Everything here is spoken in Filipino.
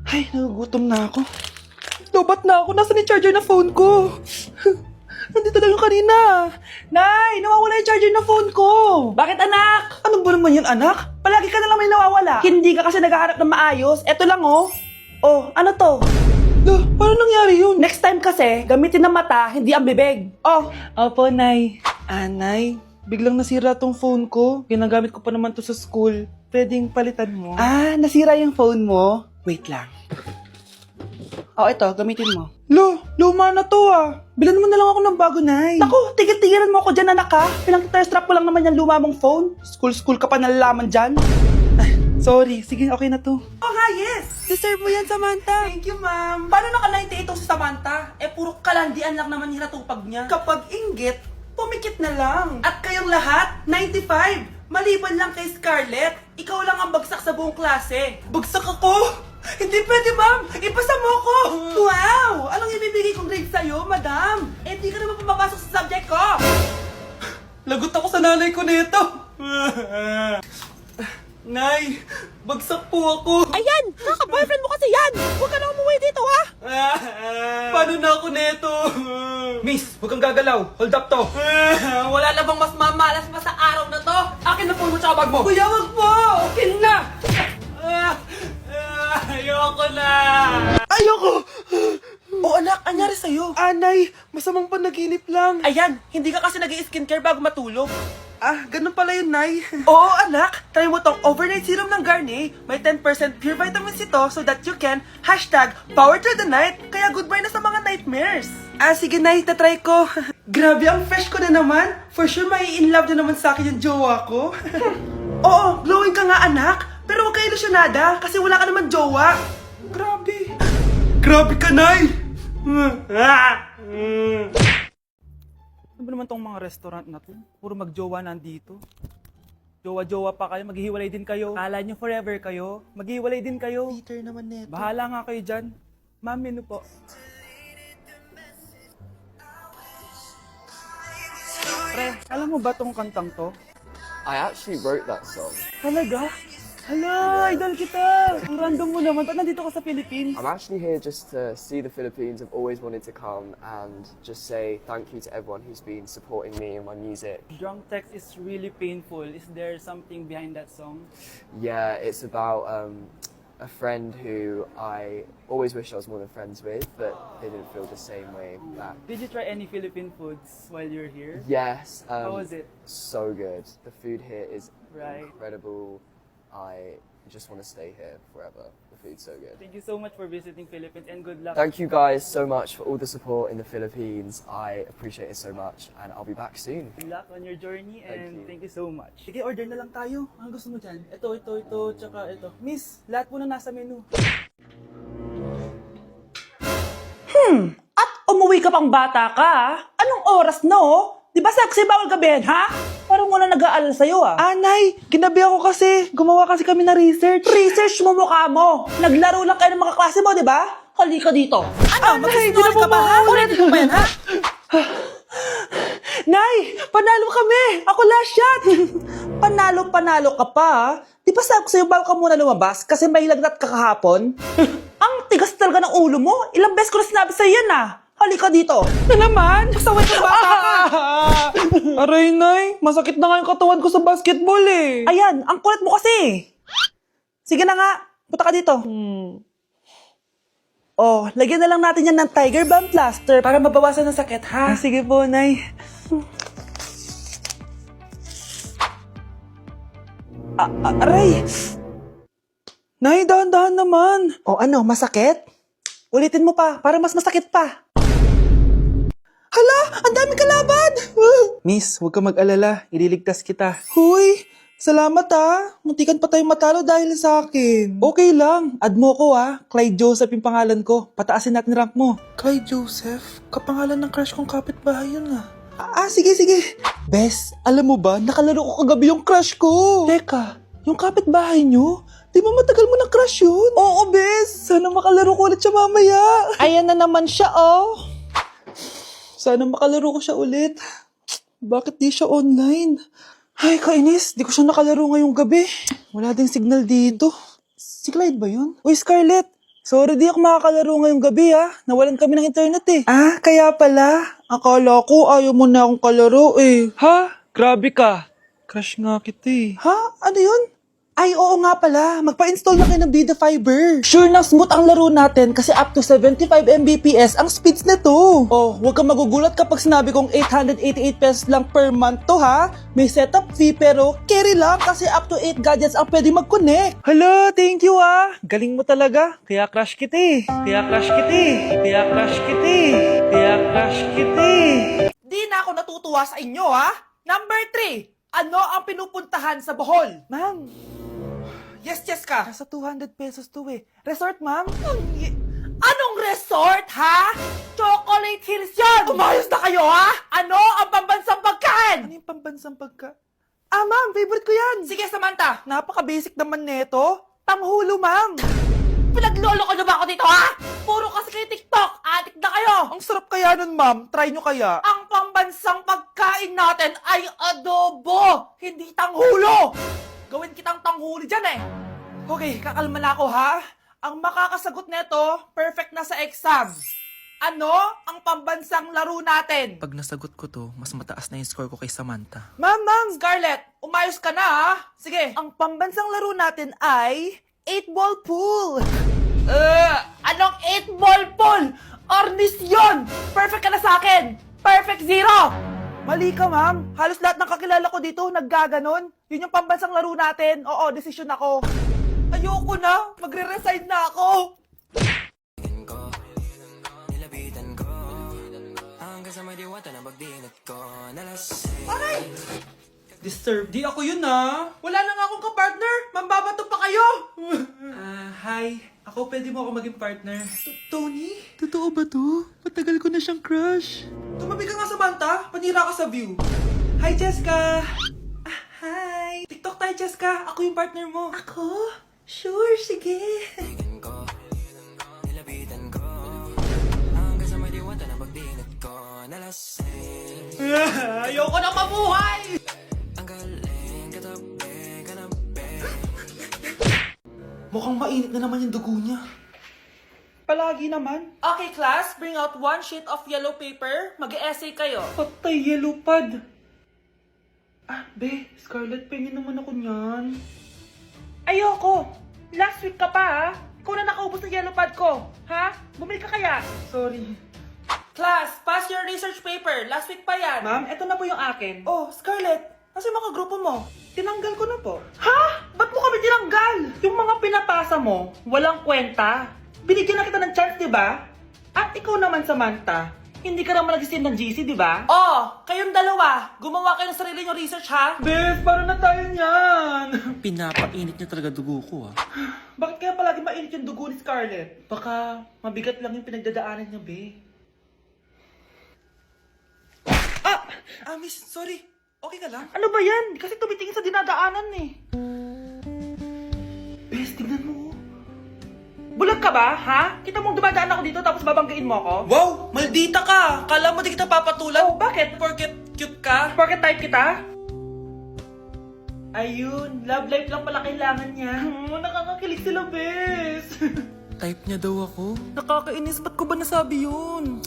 Ay, nagugutom na ako. Lobat na ako. Nasaan yung charger na phone ko? Nandito lang yung kanina. Nay, nawawala yung charger na phone ko. Bakit anak? Ano ba naman yun anak? Palagi ka na lang may nawawala. Hindi ka kasi naghahanap ng maayos. Eto lang oh. Oh, ano to? Paano nangyari yun? Next time kasi, gamitin ng mata, hindi ang bibig. Oh. Opo, Nay. Nay, biglang nasira tong phone ko. Ginagamit ko pa naman to sa school. Pwedeng palitan mo. Nasira yung phone mo? Wait lang. Oh, ito, gamitin mo. Luma na to Bilan mo na lang ako ng bago, Nay. Naku, tigil-tigilan mo ako dyan, anak ha. Pinang-strap ko lang naman yung luma mong phone. School ka pa nalalaman dyan. Sorry, sige, okay na to. Oh nga, yes! Deserve mo yan, Samantha. Thank you, ma'am. Paano naka-98 itong si Samantha? Puro kalandian lang naman hiratupag niya. Kapag inggit, pumikit na lang. At kayong lahat, 95. Maliban lang kay Scarlett, ikaw lang ang bagsak sa buong klase. Bagsak ako? Hindi pwede, ma'am! Ipasa mo ko! Wow! Anong ibibigay kong grade sa'yo, madam? Di ka naman pumapasok sa subject ko! Lagot ako sa nanay ko nito! Nay, bagsak po ako! Ayan! Kaka-boyfriend mo kasi yan! Huwag ka na umuwi dito, ha? Paano na ako nito? Miss, huwag kang gagalaw. Hold up to. Wala na bang mas mamalas pa sa araw na to? Akin na phone mo tsaka bag mo. Kuya, wag po! Akin na! Ayoko na! Ayoko! Anak, anyari sa'yo? Nay, masamang panaginip lang. Ayan, hindi ka kasi nag-i-skincare bago matulog. Ganun pala yun, Nay. Oo, anak. Try mo tong overnight serum ng Garnier. May 10% pure vitamins ito so that you can #power through the night. Kaya goodbye na sa mga nightmares. Sige, Nay. Tatry ko. Grabe, ang fresh ko na naman. For sure, may in love na naman sa akin yung jowa ko. Oo, glowing ka nga, anak. Pero huwag ka ilusyonada kasi wala ka naman jowa. Grabe. Grabe ka, Nay. Ano ba naman tong mga restaurant na to? Puro magjowa nandito. Jowa-jowa pa kayo, maghihiwalay din kayo. Kala nyo forever kayo, maghihiwalay din kayo. Peter naman neto. Bahala nga kayo dyan. Ma'am, menu po. Pre, alam mo ba tong kantang to? I actually wrote that song. Talaga? Hala, idol kita! Ang random mo naman. Ba't nandito ka sa Philippines? I'm actually here just to see the Philippines. I've always wanted to come and just say thank you to everyone who's been supporting me and my music. Drunk text is really painful. Is there something behind that song? Yeah, it's about a friend who I always wish I was more than friends with, but they didn't feel the same way back. Did you try any Philippine foods while you're here? Yes. How was it? So good. The food here is Right. incredible. I just want to stay here forever. The food's so good. Thank you so much for visiting Philippines and good luck. Thank you guys so much for all the support in the Philippines. I appreciate it so much and I'll be back soon. Good luck on your journey and Thank you. thank you so much. Sige, order na lang tayo. Ano gusto mo dyan? Ito, tsaka ito. Miss, lahat po na nasa menu. At umuwi ka pang bata ka, Anong oras na Di ba saksi bawal gabihin, ha? Parang wala nag-aalala sa'yo, Nay, ginabi ako kasi. Gumawa kasi kami na research. Research mo mukha mo. Naglaro lang kayo ng mga klase mo, di ba? Halika dito. Ano? Magsisinungaling ka ba, ha? Ulitin mo ba yan, ha? Nay, panalo kami. Ako last shot. Panalo ka pa, Di ba sabi ko sa'yo bawal ka muna lumabas kasi may lagnat ka kahapon? Ang tigas talaga ng ulo mo. Ilang beses ko na sinabi sa'yo yan, Halika dito. Na naman? Pasaway ka bata ka. Aray, Nay. Masakit na nga yung katawan ko sa basketball, Ayan, ang kulit mo kasi. Sige na nga. Punta ka dito. Oh, lagyan na lang natin yan ng Tiger Balm plaster para mabawasan ng sakit, ha? Sige po, Nay. Aray! Nay, dahan-dahan naman. O ano, masakit? Ulitin mo pa, para mas masakit pa. Hala, ang dami kalaban! Miss, huwag ka mag-alala. Ililigtas kita. Huy, salamat Muntikan pa tayong matalo dahil sa akin. Okay lang. Add mo ko Clyde Joseph yung pangalan ko. Pataasin natin rank mo. Clyde Joseph? Kapangalan ng crush kong kapitbahay yun sige. Bes, alam mo ba, nakalaro ko kagabi yung crush ko. Teka, yung kapitbahay nyo? Di ba matagal mo ng crush yun? Oo, Bes. Sana makalaro ko ulit siya mamaya. Ayan na naman siya, Sana makalaro ko siya ulit. Bakit di siya online? Ay, kainis. Di ko siya nakalaro ngayong gabi. Wala ding signal dito. Si Clyde ba yun? Uy, Scarlett. Sorry, di ako makakalaro ngayong gabi ha. Nawalan kami ng internet eh. Ah, kaya pala. Akala ko ayaw mo na akong kalaro eh. Ha? Grabe ka. Crush nga kita eh. Ha? Ano yun? Ay, oo nga pala. Magpa-install na kayo ng Bida Fiber. Sure na smooth ang laro natin kasi up to 75 Mbps ang speeds nito. Oh, huwag kang magugulat kapag sinabi kong 888 pesos lang per month to ha. May setup fee pero carry lang kasi up to 8 gadgets ang pwede mag-connect. Hello, thank you ah. Galing mo talaga. Kaya crush kita eh. Kaya crush kita eh. Kaya crush kita eh. Kaya crush kita eh. Di na ako natutuwa sa inyo, ha? Number 3, ano ang pinupuntahan sa Bohol? Ma'am, Yes, Cheska. nasa 200 pesos to eh. Resort, ma'am? Anong resort, ha? Chocolate Hills yun! Umayos na kayo, ha? Ano ang pambansang Ano pagkain? yung pambansang pagka... Ah, ma'am, favorite ko yan. Sige, Samantha. Napaka-basic naman neto. Tanghulo, ma'am. Pinaglolo ko na ba ako dito, ha? Puro kasi kayo TikTok. Adik na kayo. Ang sarap kaya nun, ma'am. Try nyo kaya. Ang pambansang pagkain natin ay adobo, hindi tanghulo. Gawin kitang tanghuli dyan eh. Okay, kakalma na ako, ha? Ang makakasagot neto, perfect na sa exam. Ano ang pambansang laro natin? Pag nasagot ko to, mas mataas na yung score ko kay Samantha. Ma'am. Scarlett, umayos ka na ha? Sige. Ang pambansang laro natin ay 8-ball pool. Anong 8-ball pool? Ornis yun! Perfect ka na sa akin! Perfect 0! Mali ka, ma'am. Halos lahat ng kakilala ko dito naggaganon. Yun yung pambansang laro natin. Oo, desisyon ako. Ayoko na! Magre-resign na ako! Disturb. Di ako yun, ha? Wala na nga akong kapartner! Mambabato pa kayo! Hi. Ako, pwede mo ako maging partner. Tony? Totoo ba to? Matagal ko na siyang crush. Tumabi ka nga, Samantha! Panira ka sa view! Hi, Jessica! Hi! TikTok tayo, Jessica. Ako yung partner mo. Ako? Sure, sige. Ayoko na mabuhay! Mukhang mainit na naman yung dugo niya. Palagi naman. Okay, class, bring out one sheet of yellow paper. Mag-essay kayo. Patay, yellow pad. Ah, be, Scarlett, pengin naman ako niyan. Ayoko! Last week ka pa, ha? Ikaw na nakaubos ng yellow pad ko. Ha? Bumili ka kaya? Sorry. Class, pass your research paper. Last week pa yan. Ma'am, eto na po yung akin. Oh, Scarlett, nasa mga grupo mo? Tinanggal ko na po. Ha? Ba't mo kami tinanggal? Yung mga pinapasa mo, walang kwenta. Binigyan na kita ng chance, di ba? At ikaw naman, Samantha, hindi ka naman nag-send ng GC, di ba? Oh, kayong dalawa, gumawa kayo ng sarili nyo research, ha? Bes, paano na tayo niyan? Pinapainit niya talaga dugo ko ah. Bakit kaya palagi mainit yung dugo ni Scarlett? Baka mabigat lang yung pinagdadaanan niya, be. Miss, sorry. Okay ka lang? Ano ba yan? Kasi tumitingin sa dinadaanan eh. Bes, tignan mo. Bulag ka ba, ha? Kita mong dumadaan ako dito tapos babanggain mo ako? Wow, maldita ka! Kala mo di kita papatulan? Oh, bakit? Porket cute ka? Porket type kita? Ayun, love life lang pala kailangan niya. Nakakakilig sila, bes. Type niya daw ako. Nakakainis, ba't ko ba nasabi yun?